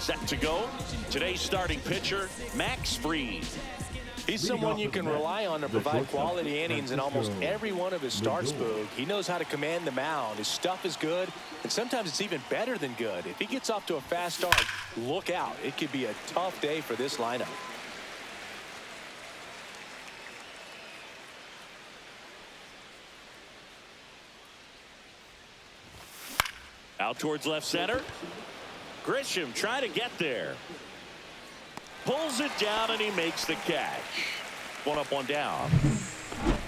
Set to go. Today's starting pitcher, Max Fried. He's someone you can rely on to provide quality innings in almost every one of his starts, Boog. He knows how to command the mound. His stuff is good, and sometimes it's even better than good. If he gets off to a fast start, look out. It could be a tough day for this lineup. Out towards left center. Grisham trying to get there. Pulls it down and he makes the catch. One up, one down.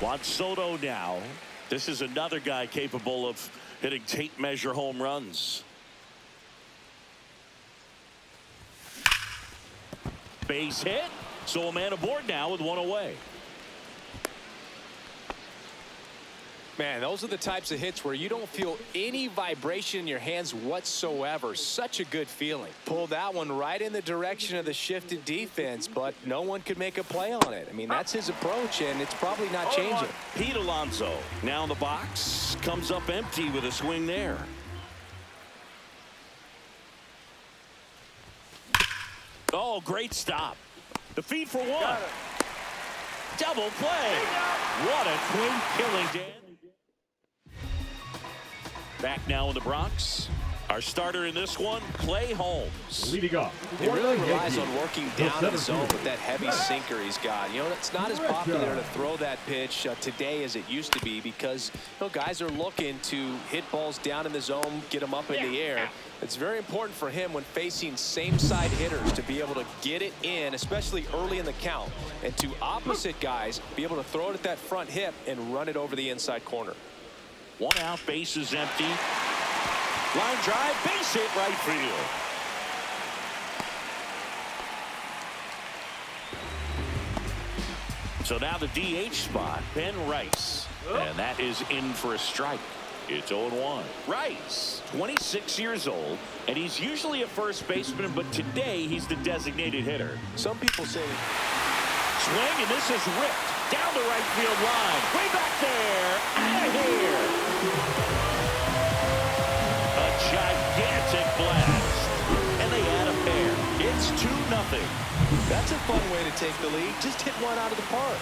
Juan Soto now. This is another guy capable of hitting tape measure home runs. Base hit. So a man aboard now with one away. Man, those are the types of hits where you don't feel any vibration in your hands whatsoever. Such a good feeling. Pulled that one right in the direction of the shifted defense, but no one could make a play on it. I mean, that's his approach, and it's probably not changing. Pete Alonso now in the box. Comes up empty with a swing there. Oh, great stop. The feed for one. Double play. What a quick killing, Dan. Back now in the Bronx. Our starter in this one, Clay Holmes. Leading off. He really relies on working down in the zone with that heavy sinker he's got. You know, it's not as popular to throw that pitch today as it used to be because, you know, guys are looking to hit balls down in the zone, get them up in the air. It's very important for him when facing same-side hitters to be able to get it in, especially early in the count, and to opposite guys be able to throw it at that front hip and run it over the inside corner. One out, base is empty. Line drive, base hit, right field. So now the DH spot, Ben Rice. And that is in for a strike. It's 0-1. Rice, 26 years old, and he's usually a first baseman, but today he's the designated hitter. Some people say swing, and this is ripped down the right field line. Way back there, out of here. A gigantic blast, and they add a pair. It's 2-0. That's a fun way to take the lead. Just hit one out of the park.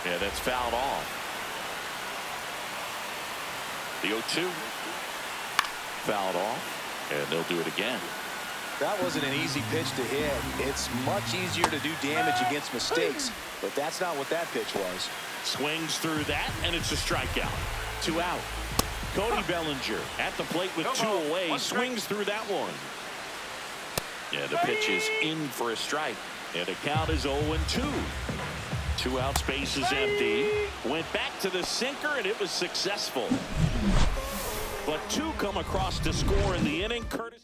Yeah, that's fouled off. The 0-2 fouled off, and they'll do it again. That wasn't an easy pitch to hit. It's much easier to do damage against mistakes, but that's not what that pitch was. Swings through that, and it's a strikeout. 2 out. Cody Bellinger at the plate with 2 away. Swings through that one. Yeah, the pitch is in for a strike, and the count is 0-2. 2 outs, base is empty. Went back to the sinker, and it was successful. But 2 come across to score in the inning, courtesy.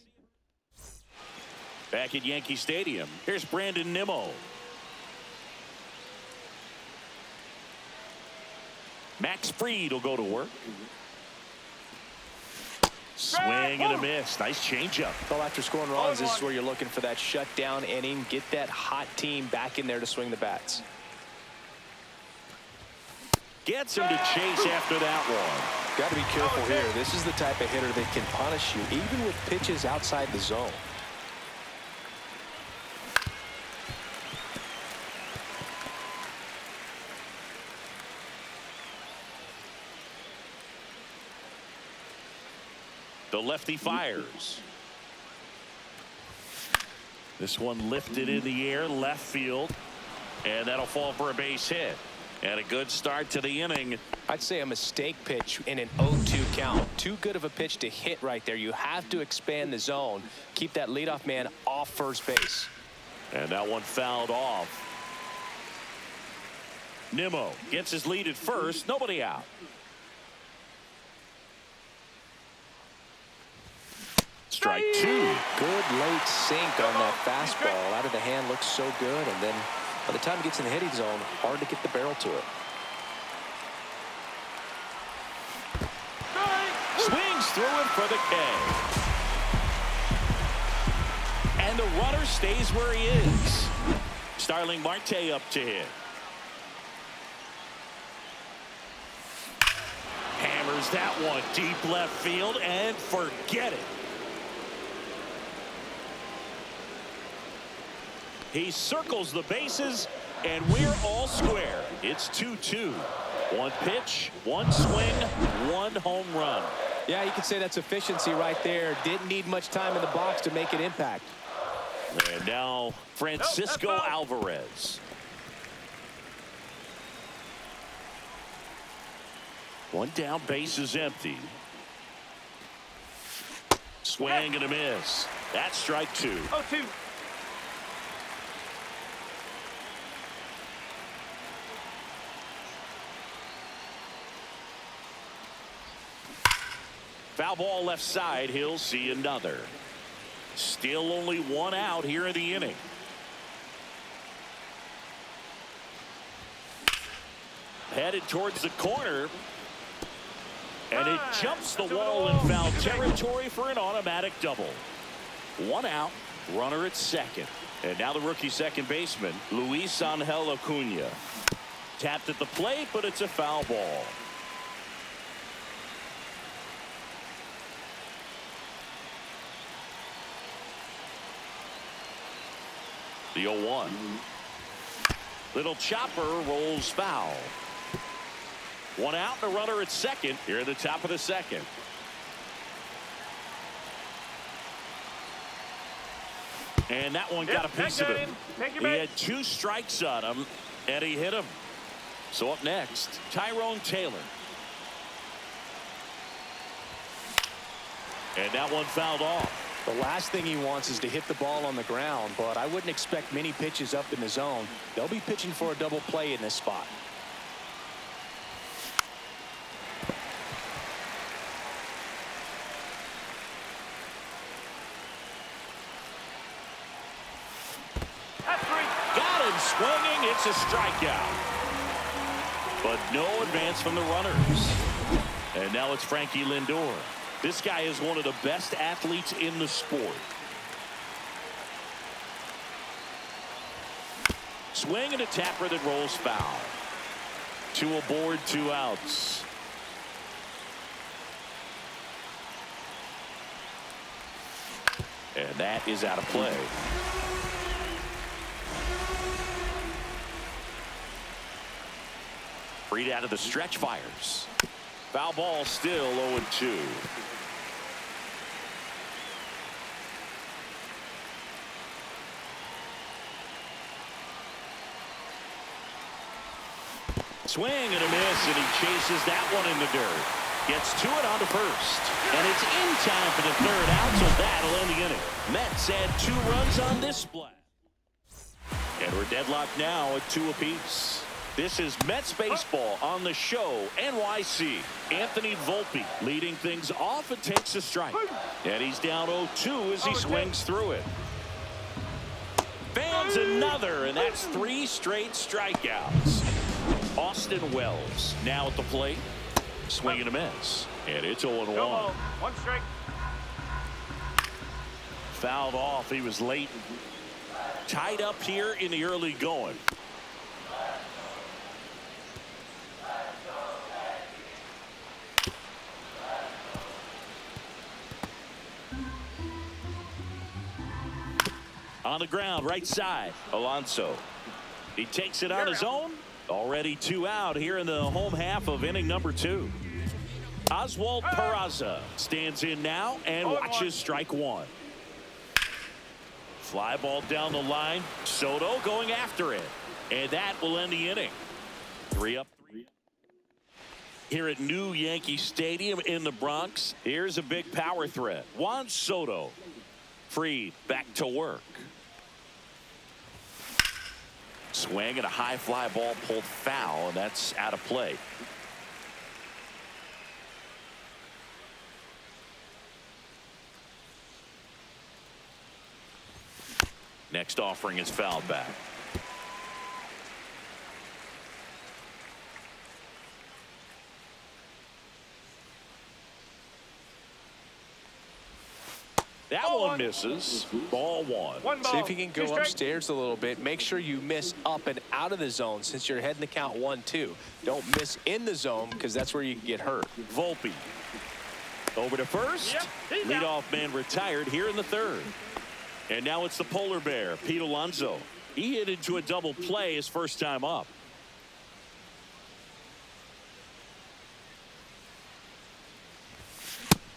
Back at Yankee Stadium, here's Brandon Nimmo. Max Fried will go to work. Swing and a miss. Nice changeup. Well, after scoring runs, this is where you're looking for that shutdown inning. Get that hot team back in there to swing the bats. Gets him to chase after that one. Got to be careful here. This is the type of hitter that can punish you, even with pitches outside the zone. The lefty fires. This one lifted in the air, left field, and that'll fall for a base hit. And a good start to the inning. I'd say a mistake pitch in an 0-2 count. Too good of a pitch to hit right there. You have to expand the zone. Keep that leadoff man off first base. And that one fouled off. Nimmo gets his lead at first. Nobody out. Strike 2. Good late sink on that fastball. Out of the hand, looks so good, and then by the time it gets in the hitting zone, hard to get the barrel to it. Swings through it for the K. And the runner stays where he is. Starling Marte up to hit. Hammers fires that one deep left field and forget it. He circles the bases, and we're all square. It's 2-2. One pitch, one swing, one home run. Yeah, you could say that's efficiency right there. Didn't need much time in the box to make an impact. And now Francisco Alvarez. One down, base is empty. Swing and a miss. That's strike 2. 0-2. Foul ball left side. He'll see another. Still only one out here in the inning. Headed towards the corner. And it jumps the wall in foul territory for an automatic double. One out, runner at second. And now the rookie second baseman, Luis Angel Acuna. Tapped at the plate, but it's a foul ball. The 0-1. Little chopper rolls foul. One out and a runner at second here at the top of the second. And that one got a piece of him. He had 2 strikes on him, and he hit him. So up next, Tyrone Taylor. And that one fouled off. The last thing he wants is to hit the ball on the ground, but I wouldn't expect many pitches up in the zone. They'll be pitching for a double play in this spot. Got him swinging. It's a strikeout. But no advance from the runners. And now it's Frankie Lindor. This guy is one of the best athletes in the sport. Swing and a tapper that rolls foul. 2 aboard, 2 outs. And that is out of play. Freed out of the stretch, fires. Foul ball, still 0-2. Swing and a miss, and he chases that one in the dirt. Gets to it on to first. And it's in time for the 3rd out, so that'll end the inning. Mets had 2 runs on this play. And we're deadlocked now at 2 apiece. This is Mets baseball on the show, NYC. Anthony Volpe leading things off and takes a strike. And he's down 0-2 as he swings through it. Fans another, and that's 3 straight strikeouts. Austin Wells now at the plate. Swing and a miss. And it's 0-1. 1 strike. Fouled off. He was late. Tied up here in the early going. On the ground, right side, Alonso. He takes it on his own. Already 2 out here in the home half of inning number 2. Oswald Peraza stands in now and watches strike 1. Fly ball down the line. Soto going after it. And that will end the inning. 3 up. Here at New Yankee Stadium in the Bronx, here's a big power threat. Juan Soto. Freed back to work. Swing and a high fly ball pulled foul, and that's out of play. Next offering is fouled back. That one misses. Ball one. See if you can go upstairs a little bit. Make sure you miss up and out of the zone since you're heading to count 1-2. Don't miss in the zone because that's where you can get hurt. Volpe. Over to first. Leadoff man retired here in the third. And now it's the polar bear, Pete Alonso. He hit into a double play his first time up.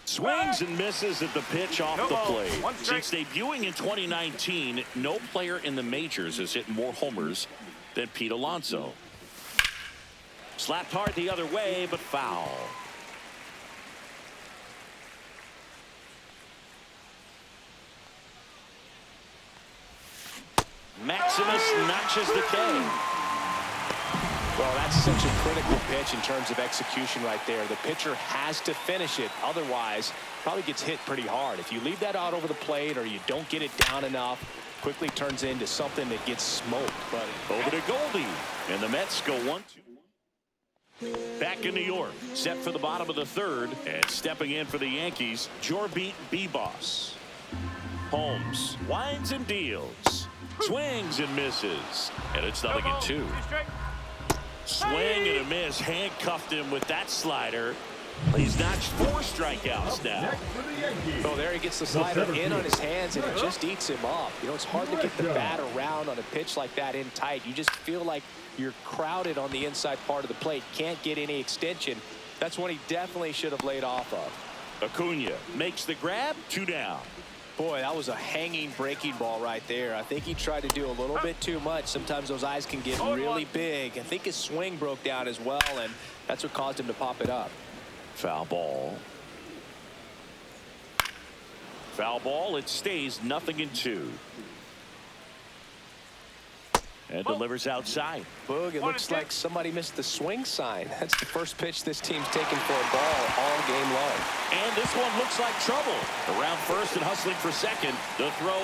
Swings and misses at the pitch off the plate. Since debuting in 2019, no player in the majors has hit more homers than Pete Alonso. Slapped hard the other way, but foul. Maximus notches the K. Well, that's such a critical pitch in terms of execution right there. The pitcher has to finish it. Otherwise, probably gets hit pretty hard. If you leave that out over the plate or you don't get it down enough, quickly turns into something that gets smoked. But over to Goldie. And the Mets go 1-2. Back in New York, set for the bottom of the third. And stepping in for the Yankees, Jorbit Bibas. Holmes winds and deals. Swings and misses. And it's 0-2. Swing and a miss. Handcuffed him with that slider. He's notched 4 strikeouts now. Oh, there he gets the slider in on his hands, and it just eats him up. You know, it's hard to get the bat around on a pitch like that in tight. You just feel like you're crowded on the inside part of the plate. Can't get any extension. That's one he definitely should have laid off of. Acuna makes the grab. 2 down. Boy, that was a hanging breaking ball right there. I think he tried to do a little bit too much. Sometimes those eyes can get really big. I think his swing broke down as well, and that's what caused him to pop it up. Foul ball. Foul ball. It stays 0-2. And delivers outside. Boog, it looks like somebody missed the swing sign. That's the first pitch this team's taken for a ball all game long. And this one looks like trouble. Around first and hustling for second. The throw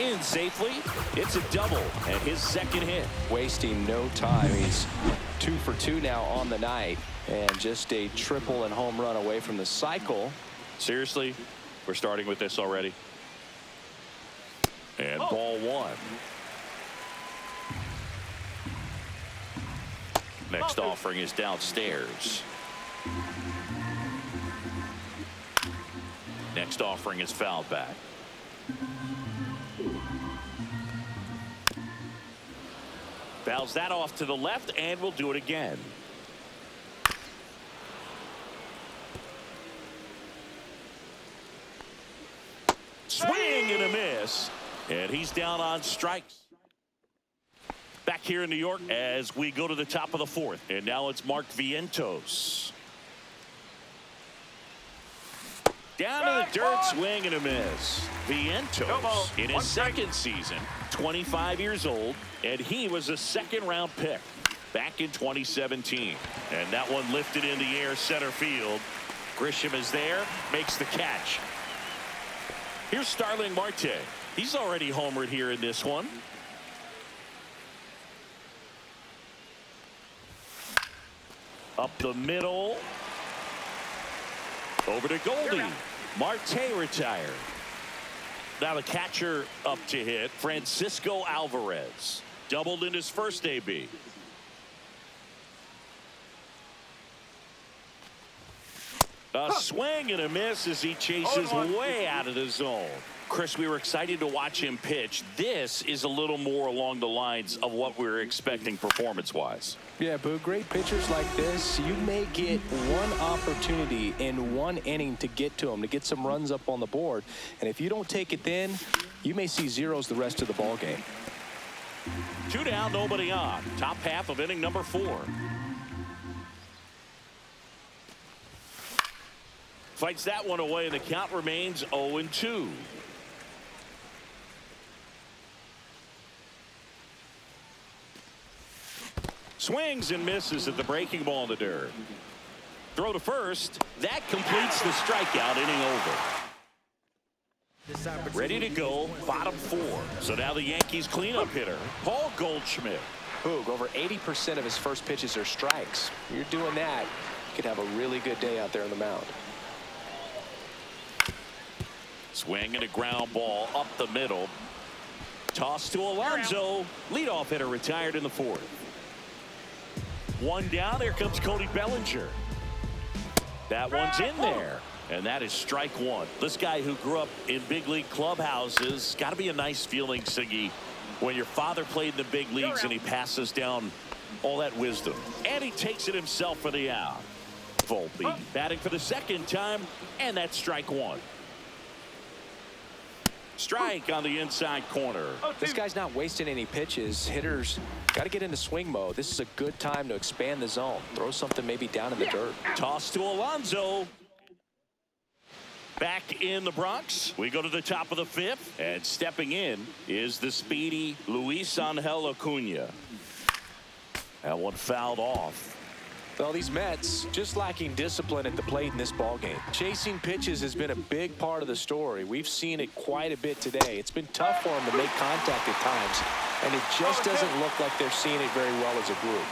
in safely. It's a double and his second hit. Wasting no time. He's 2 for 2 now on the night. And just a triple and home run away from the cycle. Seriously, we're starting with this already. And ball one. Next offering is downstairs. Next offering is fouled back. Fouls that off to the left, and we'll do it again. Swing and a miss, and he's down on strikes. Back here in New York as we go to the top of the fourth. And now it's Mark Vientos. Down to the dirt, swing and a miss. Vientos in his second season, 25 years old, and he was a second-round pick back in 2017. And that one lifted in the air center field. Grisham is there, makes the catch. Here's Starling Marte. He's already homered here in this one. Up the middle. Over to Goldie. Marte retired. Now the catcher up to hit, Francisco Alvarez. Doubled in his first AB. A swing and a miss as he chases way out of the zone. Chris, we were excited to watch him pitch. This is a little more along the lines of what we were expecting performance-wise. Yeah, but great pitchers like this, you may get one opportunity in one inning to get to them, to get some runs up on the board. And if you don't take it then, you may see zeros the rest of the ball game. 2 down, nobody on. Top half of inning number 4. Fights that one away, and the count remains 0-2. Swings and misses at the breaking ball in the dirt. Throw to first. That completes the strikeout, inning over. Ready to go, bottom 4. So now the Yankees cleanup hitter, Paul Goldschmidt. Boog, over 80% of his first pitches are strikes. You're doing that, you could have a really good day out there on the mound. Swing and a ground ball up the middle. Toss to Alonso. Leadoff hitter retired in the fourth. One down. Here comes Cody Bellinger. That one's in there. And that is strike one. This guy who grew up in big league clubhouses, got to be a nice feeling, Siggy, when your father played in the big leagues and he passes down all that wisdom. And he takes it himself for the out. Volpe batting for the second time, and that's strike one. Strike on the inside corner. This guy's not wasting any pitches. Hitters got to get into swing mode. This is a good time to expand the zone. Throw something maybe down in the dirt. Toss to Alonso. Back in the Bronx, we go to the top of the fifth, and stepping in is the speedy Luis Angel Acuna. That one fouled off. Well, these Mets just lacking discipline at the plate in this ballgame. Chasing pitches has been a big part of the story. We've seen it quite a bit today. It's been tough for them to make contact at times, and it just doesn't look like they're seeing it very well as a group.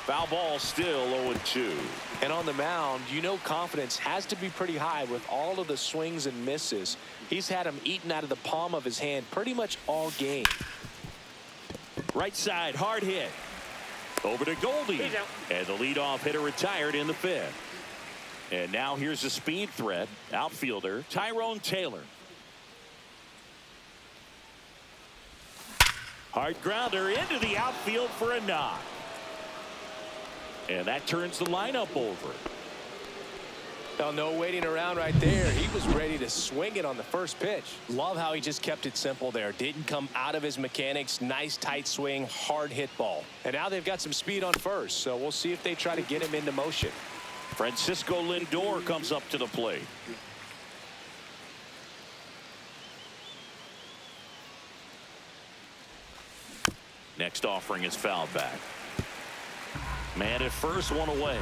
Foul ball, still 0-2. And on the mound, you know confidence has to be pretty high with all of the swings and misses. He's had them eaten out of the palm of his hand pretty much all game. Right side, hard hit. Over to Goldie. And the leadoff hitter retired in the fifth. And now here's a speed threat. Outfielder Tyrone Taylor. Hard grounder into the outfield for a knock. And that turns the lineup over. Well, no waiting around right there. He was ready to swing it on the first pitch. Love how he just kept it simple there. Didn't come out of his mechanics. Nice tight swing, hard hit ball. And now they've got some speed on first, so we'll see if they try to get him into motion. Francisco Lindor comes up to the plate. Next offering is fouled back. Man at first, one away.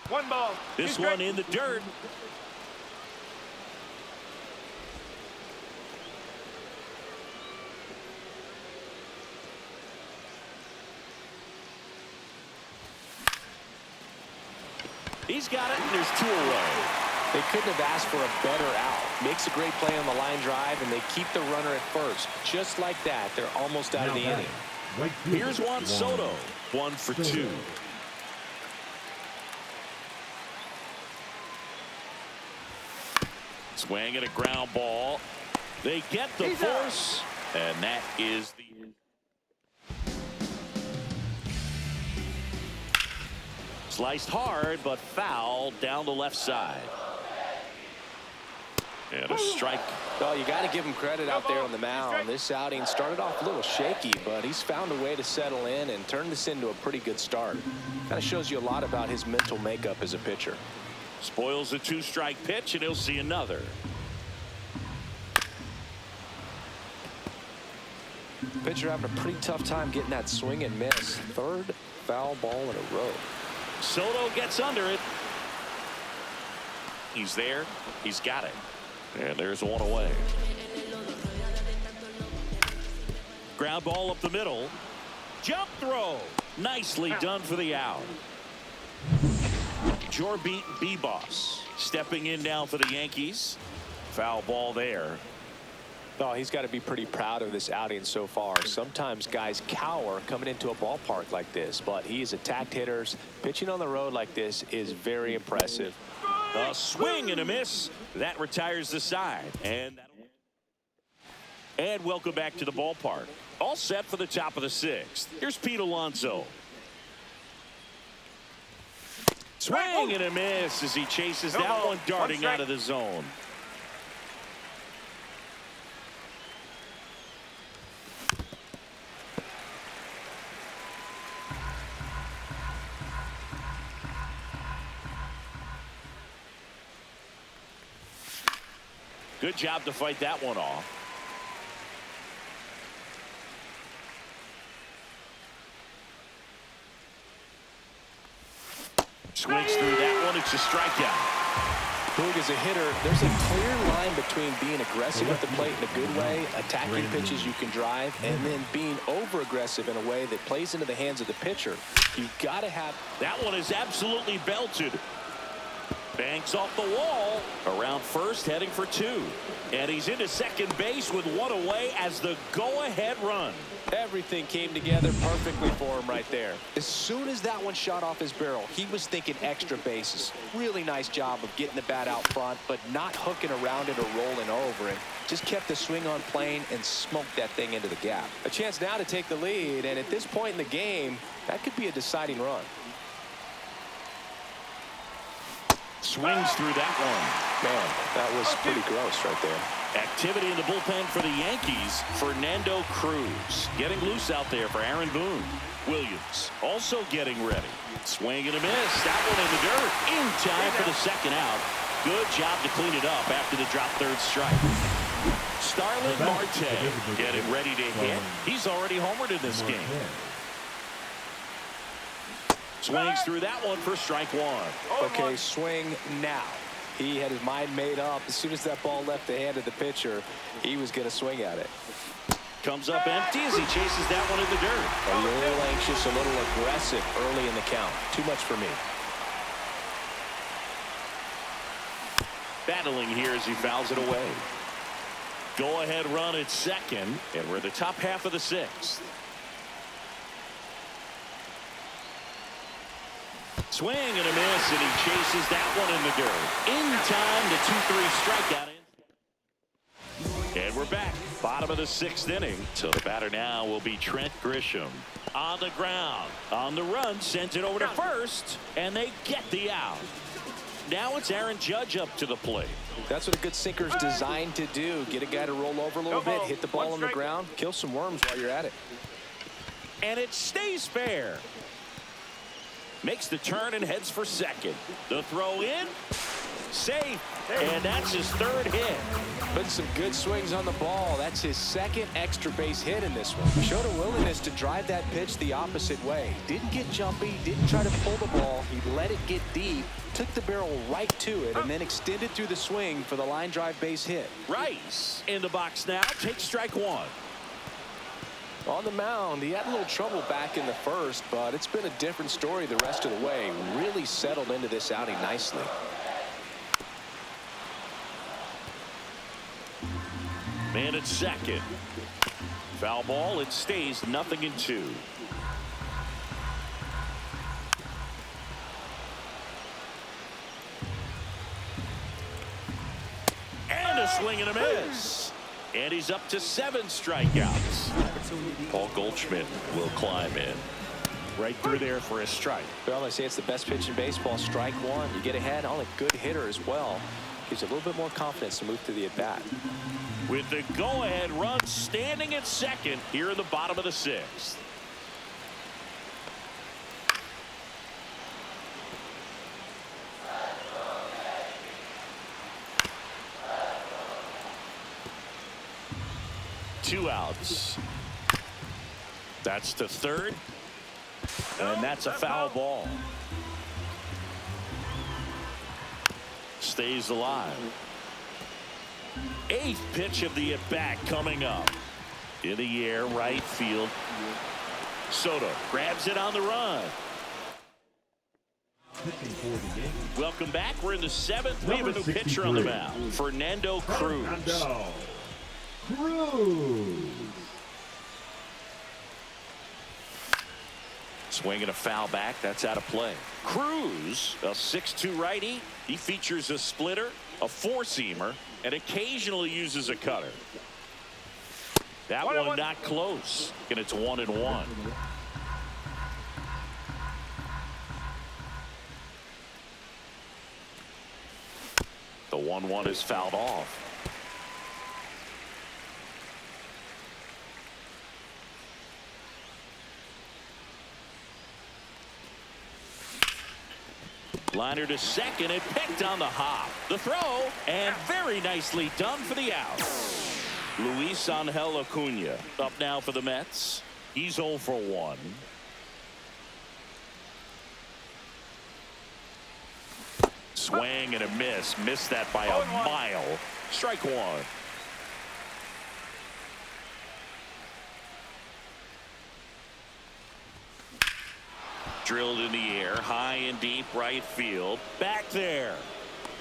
One ball. This one in the dirt. He's got it, and there's two away. They couldn't have asked for a better out. Makes a great play on the line drive, and they keep the runner at first. Just like that, they're almost out of the inning. Here's Juan Soto, 1 for 2. Swing and a ground ball. They get the force, and that is the sliced hard, but fouled down the left side. And a strike. Well, you got to give him credit out there on the mound. This outing started off a little shaky, but he's found a way to settle in and turn this into a pretty good start. Kind of shows you a lot about his mental makeup as a pitcher. Spoils a 2-strike pitch, and he'll see another. Pitcher having a pretty tough time getting that swing and miss. Third foul ball in a row. Soto gets under it. He's there. He's got it. And there's one away. Ground ball up the middle. Jump throw. Nicely done for the out. Jorbeat B-Boss stepping in now for the Yankees. Foul ball there. Oh, he's got to be pretty proud of this outing so far. Sometimes guys cower coming into a ballpark like this, but he's attacked hitters. Pitching on the road like this is very impressive. A swing and a miss. That retires the side. And welcome back to the ballpark. All set for the top of the sixth. Here's Pete Alonso. Swing and a miss as he chases that one darting out of the zone. Good job to fight that one off. Swings through that one. It's a strikeout. Boog, as a hitter, there's a clear line between being aggressive at the plate in a good way, attacking pitches you can drive, and then being over-aggressive in a way that plays into the hands of the pitcher. You've got to have... That one is absolutely belted. Banks off the wall. Around first, heading for two. And he's into second base with one away as the go-ahead run. Everything came together perfectly for him right there. As soon as that one shot off his barrel, he was thinking extra bases. Really nice job of getting the bat out front, but not hooking around it or rolling over it. Just kept the swing on plane and smoked that thing into the gap. A chance now to take the lead, and at this point in the game, that could be a deciding run. Swings through that one. Man, that was pretty gross right there. Activity in the bullpen for the Yankees. Fernando Cruz getting loose out there for Aaron Boone. Williams also getting ready. Swing and a miss. That one in the dirt. In time for the second out. Good job to clean it up after the drop third strike. Starlin Marte getting ready to hit. He's already homered in this game. Swings through that one for strike one. Okay, swing now. He had his mind made up. As soon as that ball left the hand of the pitcher, he was going to swing at it. Comes up empty as he chases that one in the dirt. A little anxious, a little aggressive early in the count. Too much for me. Battling here as he fouls it away. Go ahead run at second, and we're the top half of the sixth. Swing and a miss, and he chases that one in the dirt. In time, the 2-3 strikeout. And we're back. Bottom of the sixth inning. So the batter now will be Trent Grisham. On the ground. On the run. Sends it over to first. And they get the out. Now it's Aaron Judge up to the plate. That's what a good sinker's designed to do. Get a guy to roll over a little bit, hit the ball on the ground, kill some worms while you're at it. And it stays fair. Makes the turn and heads for second. The throw in. Safe. And that's his third hit. Putting some good swings on the ball. That's his second extra base hit in this one. Showed a willingness to drive that pitch the opposite way. Didn't get jumpy. Didn't try to pull the ball. He let it get deep. Took the barrel right to it and then extended through the swing for the line drive base hit. Rice in the box now. Takes strike one. On the mound, he had a little trouble back in the first, but it's been a different story the rest of the way. Really settled into this outing nicely. Man at second. Foul ball. It stays 0-2. And a swing and a miss. And he's up to 7 strikeouts. Paul Goldschmidt will climb in. Right through there for a strike. Well, they say it's the best pitch in baseball. Strike one. You get ahead on a good hitter as well. Gives you a little bit more confidence to move to the at-bat. With the go-ahead run standing at second here in the bottom of the sixth. Two outs. That's to third. And that's a foul ball. Stays alive. 8th pitch of the at-bat coming up. In the air, right field. Soto grabs it on the run. Welcome back. We're in the 7th. We have a new pitcher on the mound. Fernando Cruz. Swinging a foul back. That's out of play. Cruz, a 6'2" righty. He features a splitter, a four-seamer, and occasionally uses a cutter. That one not close. And it's 1-1. The 1-1 is fouled off. Liner to second and picked on the hop. The throw, and very nicely done for the out. Luis Angel Acuna up now for the Mets. He's 0 for 1. Swing and a miss. Missed that by a mile. Strike one. Drilled in the air, high and deep right field. Back there.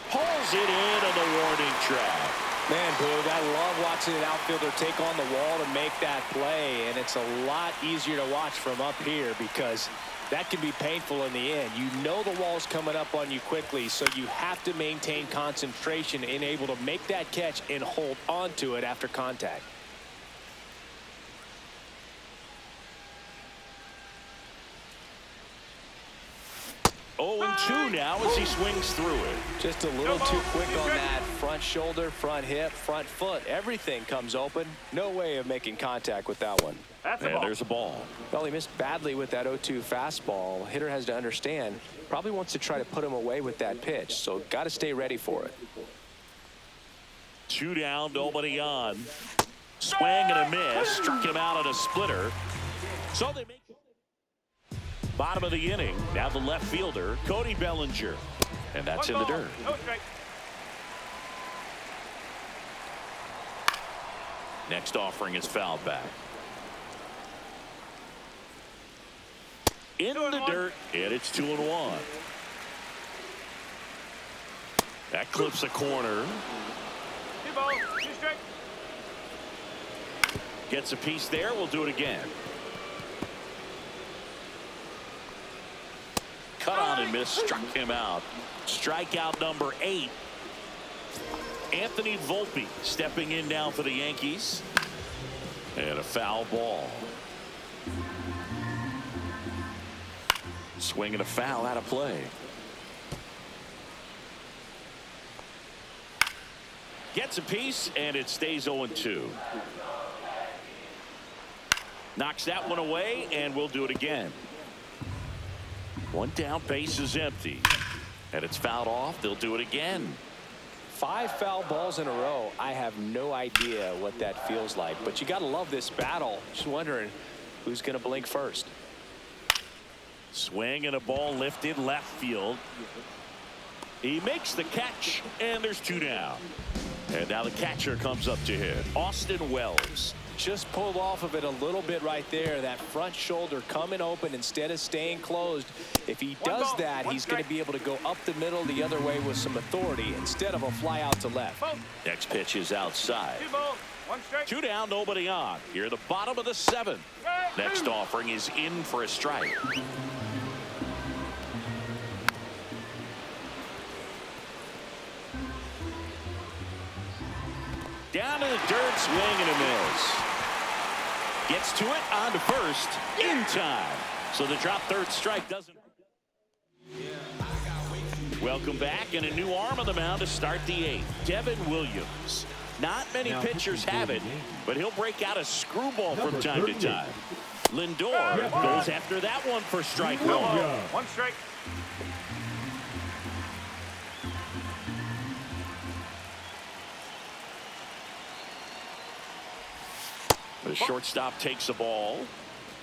Pulls it in on the warning track. Man, Boog, I love watching an outfielder take on the wall to make that play, and it's a lot easier to watch from up here because that can be painful in the end. You know the wall's coming up on you quickly, so you have to maintain concentration and able to make that catch and hold on to it after contact. 0-2 now as he swings through it. Just a little too quick on that front shoulder, front hip, front foot. Everything comes open. No way of making contact with that one. And there's a ball. Well, he missed badly with that 0-2 fastball. Hitter has to understand, probably wants to try to put him away with that pitch, so got to stay ready for it. 2 down, nobody on. Swing and a miss. Struck him out on a splitter. So they make bottom of the inning. Now the left fielder, Cody Bellinger. And that's in the dirt. Next offering is fouled back. In the dirt, and it's 2-1. That clips a corner. Gets a piece there. We'll do it again. Cut on and miss. Struck him out. Strikeout number 8. Anthony Volpe stepping in now for the Yankees. And a foul ball. Swing and a foul out of play. Gets a piece, and it stays 0-2. Knocks that one away, and we'll do it again. One down, base is empty. And it's fouled off. They'll do it again. 5 foul balls in a row. I have no idea what that feels like, but you got to love this battle. Just wondering who's going to blink first. Swing and a ball lifted left field. He makes the catch, and there's 2 down. And now the catcher comes up to hit. Austin Wells. Just pulled off of it a little bit right there. That front shoulder coming open instead of staying closed. If he does that, he's going to be able to go up the middle the other way with some authority instead of a fly out to left. Next pitch is outside. 2 down, nobody on. Here at the bottom of the 7th. Next offering is in for a strike. Down in the dirt, swing and a miss. Gets to it, on to first, in time. So the drop third strike doesn't. Welcome back, and a new arm on the mound to start the 8th. Devin Williams. Not many pitchers have it, but he'll break out a screwball from time to time. Lindor goes after that one for strike 1. 1 strike. The shortstop takes the ball.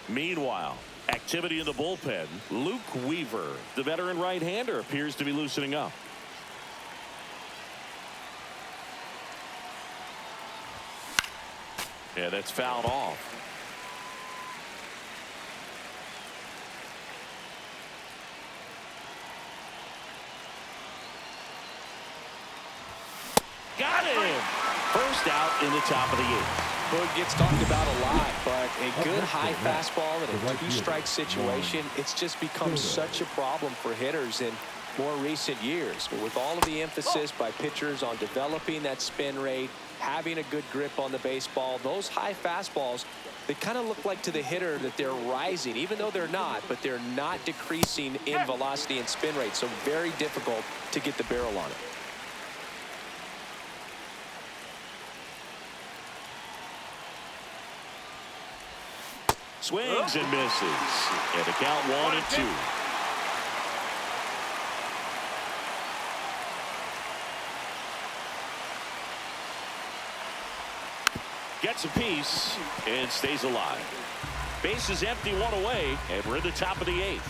Meanwhile, activity in the bullpen. Luke Weaver, the veteran right-hander, appears to be loosening up. Yeah, that's fouled off. Got him! First out in the top of the 8th. Boog gets talked about a lot, but a good high fastball in a 2-strike situation, it's just become such a problem for hitters in more recent years. But with all of the emphasis by pitchers on developing that spin rate, having a good grip on the baseball, those high fastballs, they kind of look like to the hitter that they're rising, even though they're not, but they're not decreasing in velocity and spin rate. So very difficult to get the barrel on it. Swings and misses. And the count 1-2. Gets a piece and stays alive. Base is empty, 1 away, and we're in the top of the 8th.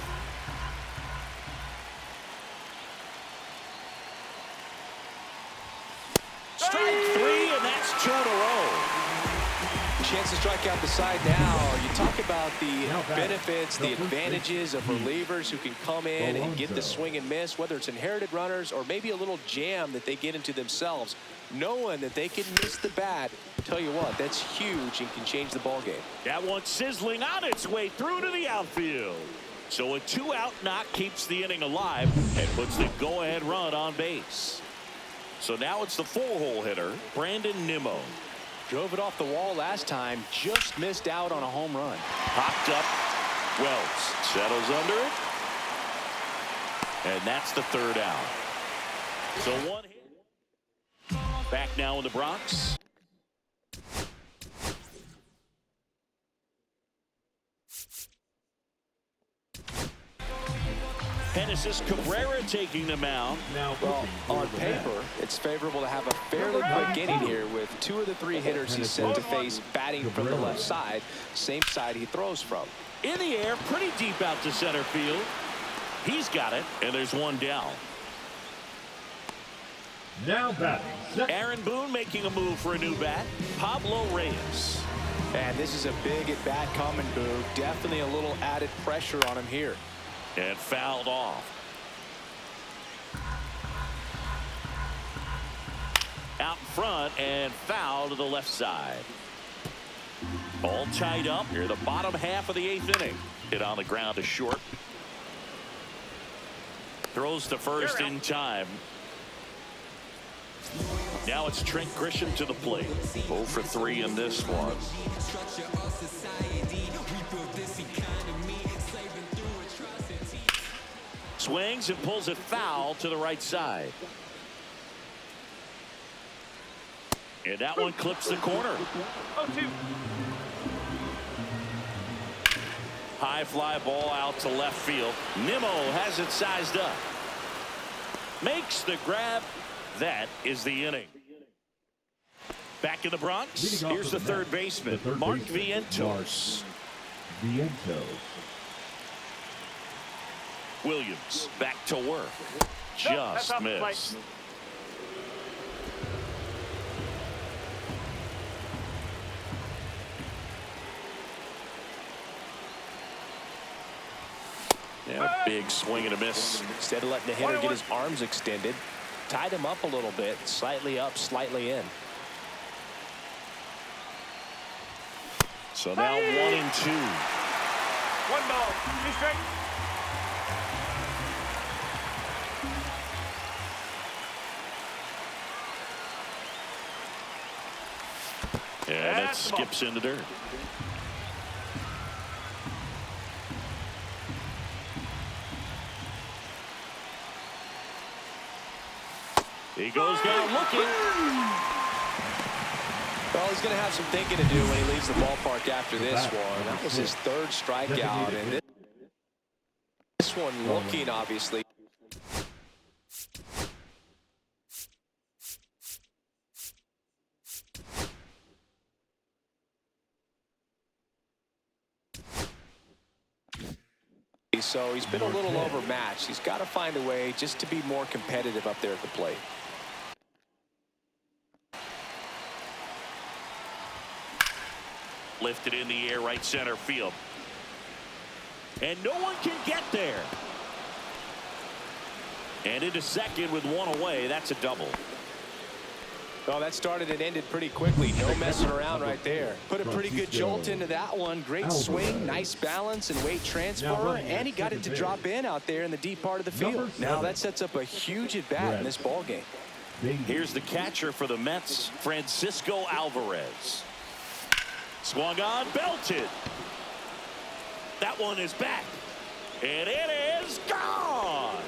Chance to strike out the side now. You talk about the benefits, the advantages of relievers who can come in and get the swing and miss, whether it's inherited runners or maybe a little jam that they get into themselves. Knowing that they can miss the bat, tell you what, that's huge and can change the ball game. That one sizzling on its way through to the outfield. So a 2-out knock keeps the inning alive and puts the go-ahead run on base. So now it's the 4-hole hitter, Brandon Nimmo. Drove it off the wall last time, just missed out on a home run. Popped up. Wells settles under it. And that's the 3rd out. So 1 hit. Back now in the Bronx. Genesis Cabrera taking the mound. Well, on paper, it's favorable to have a fairly quick inning here with 2 of the 3 hitters he's set to face batting from the left side, same side he throws from. In the air, pretty deep out to center field. He's got it, and there's 1 down. Now batting. Aaron Boone making a move for a new bat. Pablo Reyes. And this is a big at bat coming, Boo. Definitely a little added pressure on him here. And fouled off. Out in front and foul to the left side. All tied up here, the bottom half of the 8th inning. Hit on the ground to short. Throws to first in time. Now it's Trent Grisham to the plate. 0 for 3 in this one. Swings and pulls it foul to the right side. And that one clips the corner. 0-2. High fly ball out to left field. Nimmo has it sized up. Makes the grab. That is the inning. Back in the Bronx. Here's the third baseman, Mark Vientos. Williams back to work. Just missed. Yeah, big swing and a miss. Instead of letting the hitter get his arms extended, tied him up a little bit, slightly up, slightly in. So now 1 and 2. 1 ball. 2 strikes. And it skips into dirt. He goes down looking. Well, he's going to have some thinking to do when he leaves the ballpark after this one. That was his 3rd strikeout, and this one looking obviously. So he's been a little overmatched. He's got to find a way just to be more competitive up there at the plate. Lifted in the air, right center field. And no one can get there. And into second with 1 away. That's a double. Well, that started and ended pretty quickly. No messing around right there. Put a pretty good jolt into that one. Great swing, nice balance and weight transfer. And he got it to drop in out there in the deep part of the field. Now that sets up a huge at bat in this ball game. Here's the catcher for the Mets, Francisco Alvarez. Swung on, belted. That one is back. And it is gone.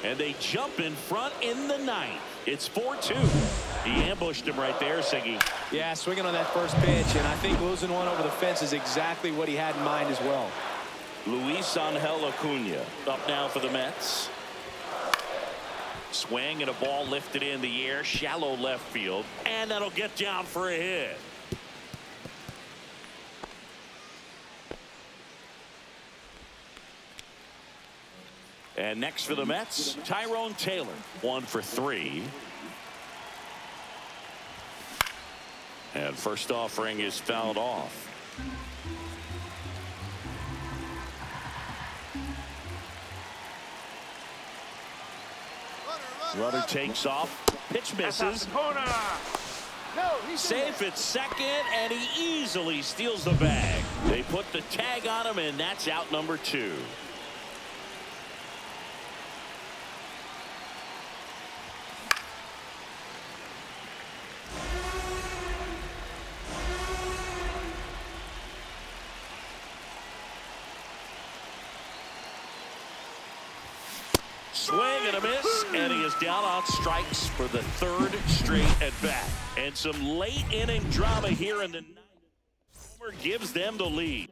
And they jump in front in the 9th. It's 4-2. He ambushed him right there, Siggy. Yeah, swinging on that first pitch, and I think losing one over the fence is exactly what he had in mind as well. Luis Angel Acuna up now for the Mets. Swing and a ball lifted in the air, shallow left field, and that'll get down for a hit. And next for the Mets, Tyrone Taylor, 1 for 3. And first offering is fouled off. Runner takes off. Pitch misses. Corner. Safe at second, and he easily steals the bag. They put the tag on him, and that's out number 2. Swing and a miss, and he is down on strikes for the 3rd straight at bat. And some late inning drama here in the 9th. Homer gives them the lead.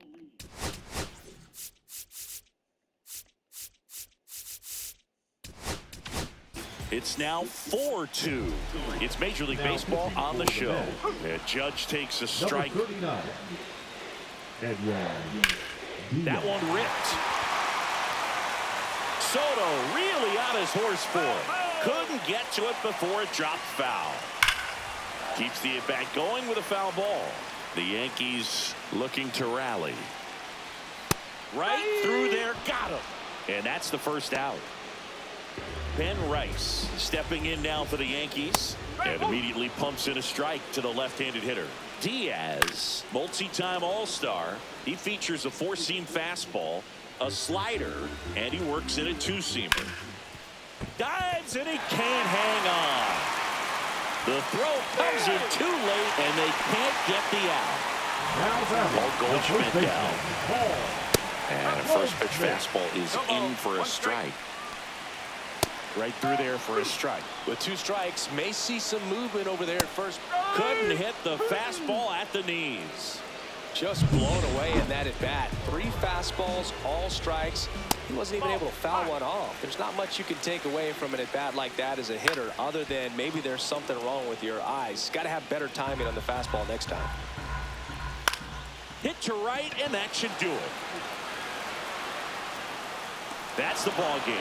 It's now 4-2. It's Major League Baseball on the show. And Judge takes a strike. That one ripped. Soto really on his horse for it. Couldn't get to it before it dropped foul. Keeps the at-bat going with a foul ball. The Yankees looking to rally. Right through there, got him. And that's the first out. Ben Rice stepping in now for the Yankees. And immediately pumps in a strike to the left-handed hitter. Diaz, multi-time All-Star. He features a 4-seam fastball, a slider, and he works in a 2-seamer. Dives, and he can't hang on. The throw comes in too late, and they can't get the out. Paul Goldschmidt down. And a first pitch fastball is in for a strike. Right through there for a strike. With 2 strikes, may see some movement over there at first. Couldn't hit the fastball at the knees. Just blown away in that at bat. 3 fastballs, all strikes. He wasn't even able to foul one off. There's not much you can take away from an at bat like that as a hitter, other than maybe there's something wrong with your eyes. Got to have better timing on the fastball next time. Hit to right, and that should do it. That's the ball game.